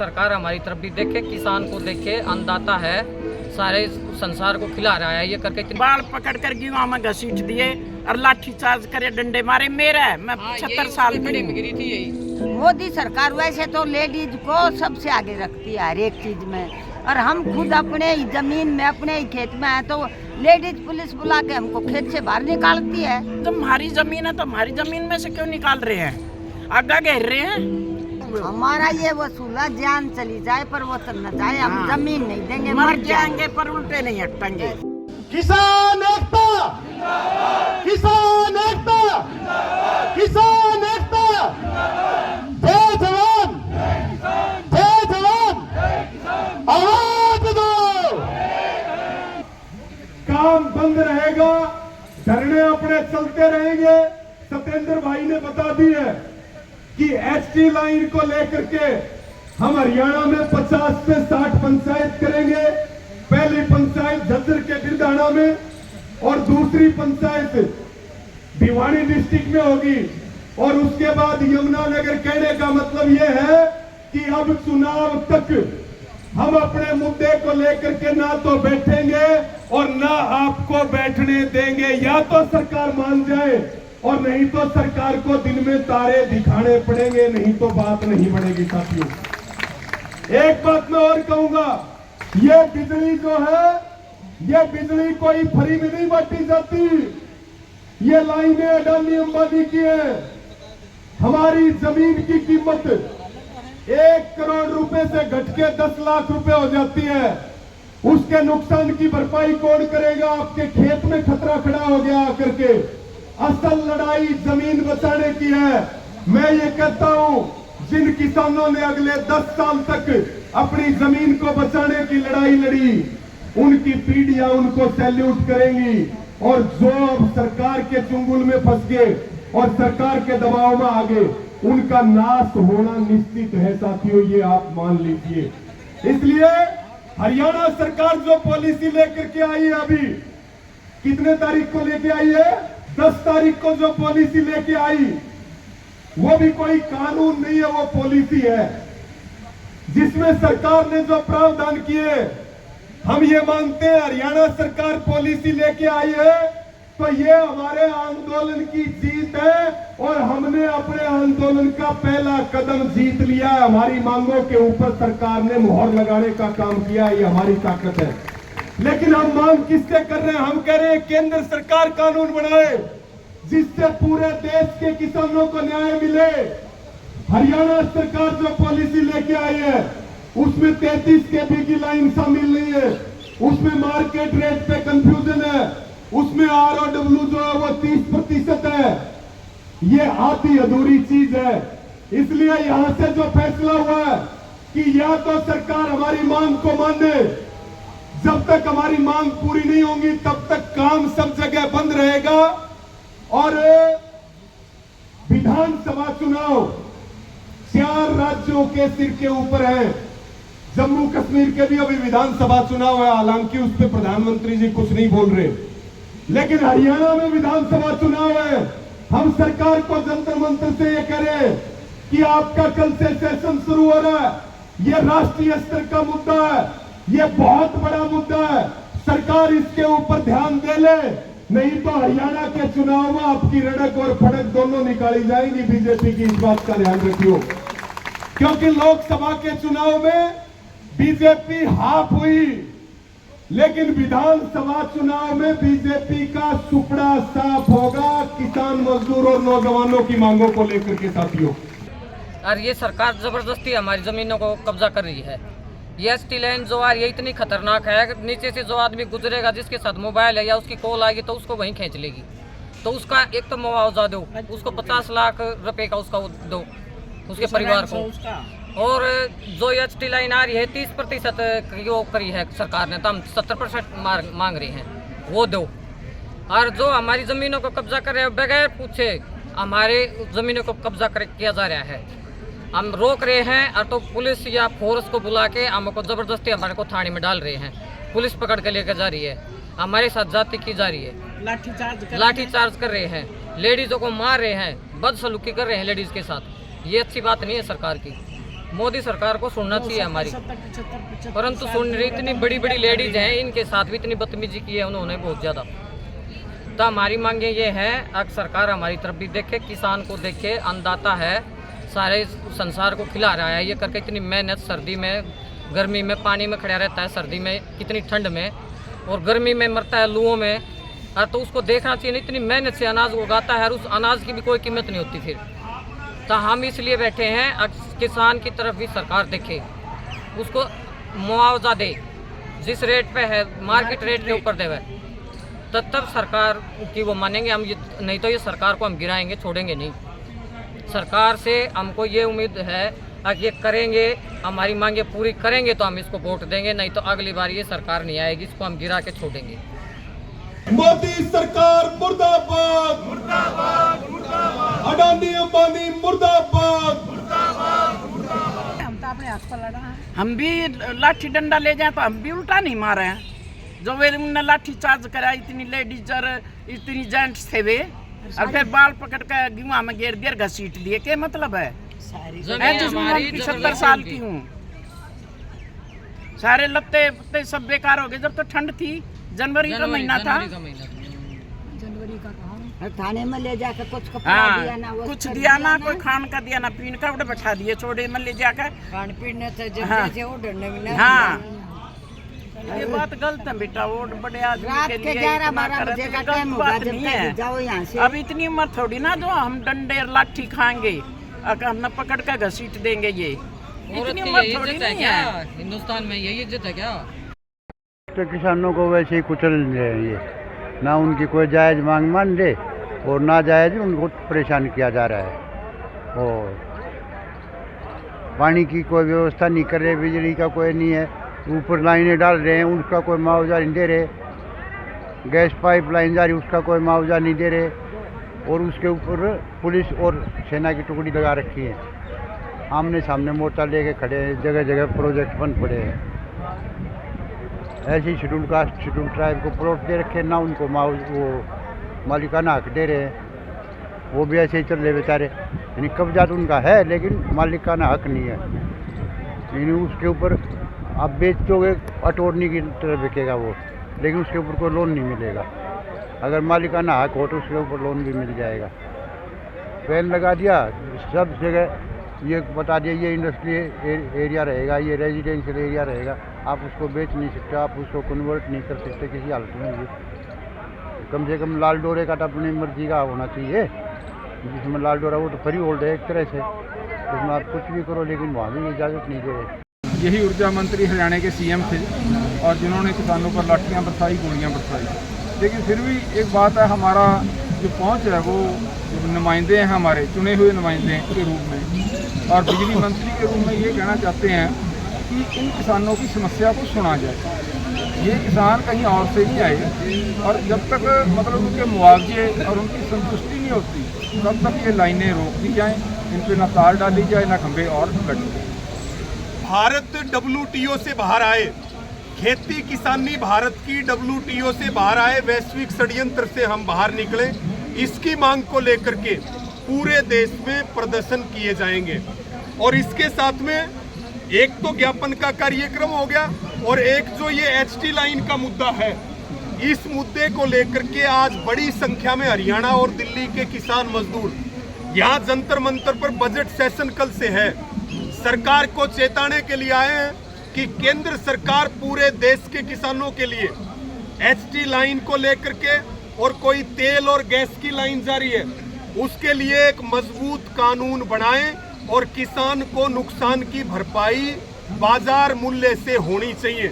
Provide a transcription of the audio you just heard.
सरकार हमारी तरफ भी देखे, किसान को देखे, अन्नदाता है, सारे संसार को खिला रहा है। ये करके बाल पकड़ कर गेहूं में घसीट दिए और लाठी चार्ज करे, डंडे मारे। मेरा है, मैं 75 साल की हूं। मोदी सरकार वैसे तो लेडीज को सबसे आगे रखती है हर एक चीज में, और हम खुद अपने ही जमीन में, अपने ही खेत में है तो लेडीज पुलिस बुला के हमको खेत से बाहर निकालती है। तो हमारी जमीन है तो हमारी जमीन में से क्यों निकाल रहे हैं, आगा घेर रहे हैं। हमारा ये वसूला जान चली जाए पर वो तो न जाए, हम जमीन नहीं देंगे, मर जाएंगे पर उल्टे नहीं हटेंगे। किसान एकता, किसान एकता, किसान एकता, जय जवान, जय जवान, आवाज दो। काम बंद रहेगा, धरने अपने चलते रहेंगे। सत्येंद्र भाई ने बता दी है कि एसटी लाइन को लेकर के हम हरियाणा में 50 से 60 पंचायत करेंगे। पहली पंचायत झज्जर के बिरधाना में और दूसरी पंचायत भिवानी डिस्ट्रिक्ट में होगी, और उसके बाद यमुनानगर। कहने का मतलब यह है कि अब चुनाव तक हम अपने मुद्दे को लेकर के ना तो बैठेंगे और ना आपको बैठने देंगे। या तो सरकार मान जाए और नहीं तो सरकार को दिन में तारे दिखाने पड़ेंगे, नहीं तो बात नहीं बढ़ेगी। साथियों, एक बात मैं और कहूंगा, ये बिजली जो है, ये बिजली कोई फ्री में नहीं बांटी जाती। ये लाइनें अडानी अंबानी की है। हमारी जमीन की कीमत 1 करोड़ रुपए से घटके 10 लाख रुपए हो जाती है। उसके नुकसान की भरपाई कौन करेगा? आपके खेत में खतरा खड़ा हो गया आकर के। असल लड़ाई जमीन बचाने की है। मैं ये कहता हूं, जिन किसानों ने अगले 10 साल तक अपनी जमीन को बचाने की लड़ाई लड़ी, उनकी पीढ़ियां उनको सैल्यूट करेंगी। और जो अब सरकार के चुंगल में फंस गए और सरकार के दबाव में आ गए, उनका नाश होना निश्चित है। साथियों, ये आप मान लीजिए। इसलिए हरियाणा सरकार जो पॉलिसी लेकर के आई है, अभी कितने तारीख को लेके आई है? 10 तारीख को जो पॉलिसी लेके आई, वो भी कोई कानून नहीं है, वो पॉलिसी है जिसमें सरकार ने जो प्रावधान किए। हम ये मानते हैं हरियाणा सरकार पॉलिसी लेके आई है तो ये हमारे आंदोलन की जीत है, और हमने अपने आंदोलन का पहला कदम जीत लिया है। हमारी मांगों के ऊपर सरकार ने मुहर लगाने का काम किया है, ये हमारी ताकत है। लेकिन हम मांग किससे कर रहे हैं? हम कह रहे हैं केंद्र सरकार कानून बनाए जिससे पूरे देश के किसानों को न्याय मिले। हरियाणा सरकार जो पॉलिसी लेके आई है, उसमें 33 kV की लाइन शामिल नहीं है, उसमें मार्केट रेट पे कंफ्यूजन है, उसमें ROW जो है वो 30% है। ये आधी अधूरी चीज है। इसलिए यहां से जो फैसला हुआ है कि या तो सरकार हमारी मांग को माने, जब तक हमारी मांग पूरी नहीं होगी तब तक काम सब जगह बंद रहेगा। और विधानसभा चुनाव 4 राज्यों के सिर के ऊपर है। जम्मू कश्मीर के भी अभी विधानसभा चुनाव है, हालांकि उस पर प्रधानमंत्री जी कुछ नहीं बोल रहे। लेकिन हरियाणा में विधानसभा चुनाव है। हम सरकार को जंतर मंतर से ये कह रहे हैं कि आपका कल से सेशन शुरू हो रहा है, ये राष्ट्रीय स्तर का मुद्दा है, ये बहुत बड़ा मुद्दा है। सरकार इसके ऊपर ध्यान दे ले, नहीं तो हरियाणा के चुनाव में आपकी रड़क और फड़क दोनों निकाली जाएंगी बीजेपी की। इस बात का ध्यान रखियो, क्योंकि लोकसभा के चुनाव में बीजेपी हाफ हुई, लेकिन विधानसभा चुनाव में बीजेपी का सुपड़ा साफ होगा किसान, मजदूर और नौजवानों की मांगों को लेकर के। साथियों, और ये सरकार जबरदस्ती हमारी जमीनों को कब्जा कर रही है। ये एसटी लाइन जो आ रही है इतनी खतरनाक है, नीचे से जो आदमी गुजरेगा जिसके साथ मोबाइल है या उसकी कॉल आएगी तो उसको वहीं खींच लेगी। तो उसका एक तो मुआवजा दो, उसको 50 लाख रुपए का उसका दो उसके परिवार को। और जो एसटी लाइन आ रही है 30% वो करी है सरकार ने, तो हम 70% मांग रहे हैं, वो दो। और जो हमारी ज़मीनों को कब्जा कर रहे हैं बगैर पूछे, हमारे ज़मीनों को कब्जा किया जा रहा है। हम रोक रहे हैं और तो पुलिस या फोर्स को बुला के हमको ज़बरदस्ती हमारे को थाने में डाल रहे हैं। पुलिस पकड़ के लेकर जा रही है, हमारे साथ जाति की जा रही है, लाठीचार्ज कर रहे हैं, लेडीज़ों को मार रहे हैं, बदसलूकी कर रहे हैं लेडीज़ के साथ। ये अच्छी बात नहीं है सरकार की। मोदी सरकार को सुनना चाहिए हमारी, परंतु सुन रही इतनी बड़ी बड़ी लेडीज हैं, इनके साथ भी इतनी बदतमीजी की है उन्होंने बहुत ज़्यादा। तो हमारी मांगे ये है कि सरकार हमारी तरफ भी देखे, किसान को देखे, अन्नदाता है, सारे संसार को खिला रहा है ये करके, इतनी मेहनत सर्दी में गर्मी में पानी में खड़ा रहता है, सर्दी में कितनी ठंड में और गर्मी में मरता है लूओं में, और तो उसको देखना चाहिए। इतनी मेहनत से अनाज उगाता है और उस अनाज की भी कोई कीमत नहीं होती फिर। तो हम इसलिए बैठे हैं किसान की तरफ भी सरकार देखे, उसको मुआवजा दे, जिस रेट पे है मार्केट रेट के ऊपर देवे, तब सरकार की वो मानेंगे हम। नहीं तो ये सरकार को हम गिराएंगे, छोड़ेंगे नहीं। सरकार से हमको ये उम्मीद है कि ये करेंगे, हमारी मांगे पूरी करेंगे तो हम इसको वोट देंगे, नहीं तो अगली बार ये सरकार नहीं आएगी, इसको हम गिरा के छोड़ेंगे। मोदी सरकार मुर्दाबाद, मुर्दाबाद, मुर्दाबाद। अडानी अंबानी मुर्दाबाद, हम भी लाठी डंडा ले जाए तो हम भी उल्टा नहीं मारे हैं। जो वे उन्होंने लाठी चार्ज करा, इतनी लेडीज और इतनी जेंट्स थे वे, और फिर बाल पकड़ कर गुआ में घेर घेर घसीट दिए। क्या मतलब है? मैं जिसमें 70 साल की हूँ, सारे लत्ते पत्ते सब बेकार हो गए। जब तो ठंड थी, जनवरी का महीना था, थाने में ले जाकर कुछ कपड़ा दिया ना, कुछ दिया ना, कोई खान का दिया ना, पीन का उड़ बैठा दिए छोड़े में ले जाकर खान पीने से ये बात गलत है बेटा। वोट बड़े आदमी रात के के लिए 11-12 बजे का टाइम होगा जब तक जाओ यहाँ से। अब इतनी उम्र थोड़ी ना जो हम डंडे और लाठी खाएंगे, हम न पकड़ कर घसीट देंगे। ये इतनी उम्र थोड़ी नहीं है। हिंदुस्तान में यही इज्जत है क्या? तो किसानों को वैसे ही कुचल रहे हैं ये, ना उनकी कोई जायज़ मांग मान ले और ना जायज़ उनको परेशान किया जा रहा है। और पानी की कोई व्यवस्था नहीं कर रहे, बिजली का कोई नहीं है, ऊपर लाइनें डाल रहे हैं उसका कोई मुआवजा नहीं दे रहे, गैस पाइप लाइन जा रही उसका कोई मुआवजा नहीं दे रहे, और उसके ऊपर पुलिस और सेना की टुकड़ी लगा रखी है। आमने सामने मोर्चा लेके खड़े हैं, जगह जगह प्रोजेक्ट बन पड़े हैं। ऐसे ही शेड्यूल कास्ट शेड्यूल ट्राइब को प्लॉट दे रखे, ना उनको वो मालिकाना हक दे रहे हैं, वो भी ऐसे ही चल रहे बेचारे। यानी कब्जा तो उनका है लेकिन मालिकाना हक नहीं है। यानी उसके ऊपर आप बेचोगे अटोर्नी की तरह बिकेगा वो, लेकिन उसके ऊपर कोई लोन नहीं मिलेगा। अगर मालिकाना हक हो तो उसके ऊपर लोन भी मिल जाएगा। फैन लगा दिया सब जगह, ये बता दिया ये इंडस्ट्री एरिया रहेगा, ये रेजिडेंशियल एरिया रहेगा, आप उसको बेच नहीं सकते, आप उसको कन्वर्ट नहीं कर सकते किसी हालत में। ये कम से कम लाल डोरे का तो अपनी मर्जी का होना चाहिए, जिसमें लाल डोरा वो तो फ्री होल्ड है एक तरह से, उसमें आप कुछ भी करो, लेकिन वहाँ भी इजाज़त नहीं दे रहे। यही ऊर्जा मंत्री हरियाणा के सीएम थे और जिन्होंने किसानों पर लाठियाँ बरसाई, गोलियाँ बरसाई। लेकिन फिर भी एक बात है, हमारा जो पहुँच है वो जो नुमाइंदे हैं हमारे चुने हुए नुमाइंदे के रूप में और बिजली मंत्री के रूप में ये कहना चाहते हैं कि इन किसानों की समस्या को सुना जाए। ये किसान कहीं और से नहीं आए और जब तक मतलब उनके मुआवजे और उनकी संतुष्टि नहीं होती तब तक ये लाइनें रोक दी जाएँ, इन पर ना तार डाली जाए ना खंभे और लगे। भारत WTO से बाहर आए, खेती किसानी भारत की WTO से बाहर आए, वैश्विक षड्यंत्र से हम बाहर निकले, इसकी मांग को लेकर के पूरे देश में प्रदर्शन किए जाएंगे। और इसके साथ में एक तो ज्ञापन का कार्यक्रम हो गया और एक जो ये HT लाइन का मुद्दा है, इस मुद्दे को लेकर के आज बड़ी संख्या में हरियाणा और दिल्ली के किसान मजदूर यहाँ जंतर मंतर पर बजट सेशन कल से है, सरकार को चेताने के लिए आए हैं कि केंद्र सरकार पूरे देश के किसानों के लिए HT लाइन को लेकर के और कोई तेल और गैस की लाइन जारी है उसके लिए एक मजबूत कानून बनाए और किसान को नुकसान की भरपाई बाजार मूल्य से होनी चाहिए।